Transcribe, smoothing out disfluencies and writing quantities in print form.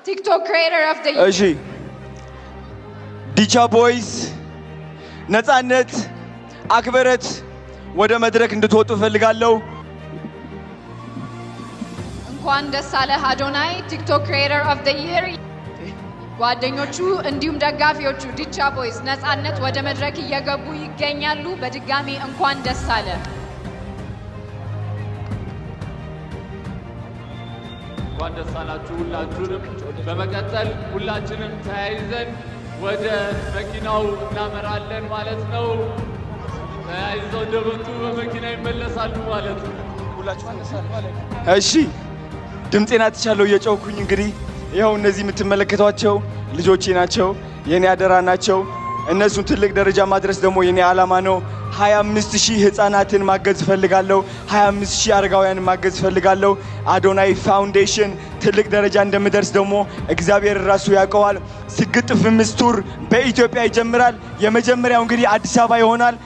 TikTok Creator of the Year. እሺ ዲቻ ቦይስ ነፃነት አክብረት ወደ መድረክ እንድትወጡ ፈልጋለሁ። እንኳን ደስ አለህ አዶናይ TikTok Creator of the Year። ጓደኞቹ እንዲሁም ደጋፊዎቹ ዲቻ ቦይስ ነፃነት ወደ መድረክ እየገቡ ይገኛሉ። በድጋሚ እንኳን ደስ አለ። እንኳን ደስ አላችሁ ሁላችሁንም። በመቀጠል ሁላችንም ተያይዘን ወደ መኪናው እናመራለን ማለት ነው። ተያይዘው እንደመጡ በመኪና ይመለሳሉ ማለት ነው። ሁላችሁ አነሳል ማለት ነው። እሺ ድምጼን አትቻለሁ እየጮኩኝ እንግዲህ ይኸው እነዚህ የምትመለከቷቸው ልጆቼ ናቸው፣ የኔ አደራ ናቸው። እነሱን ትልቅ ደረጃ ማድረስ ደግሞ የኔ ዓላማ ነው። 25000 ህፃናትን ማገዝ ፈልጋለሁ። 25000 አረጋውያንን ማገዝ ፈልጋለሁ። አዶናይ ፋውንዴሽን ትልቅ ደረጃ እንደምደርስ ደግሞ እግዚአብሔር ራሱ ያውቀዋል። ስግጥ ፍምስ ቱር በኢትዮጵያ ይጀምራል። የመጀመሪያው እንግዲህ አዲስ አበባ ይሆናል።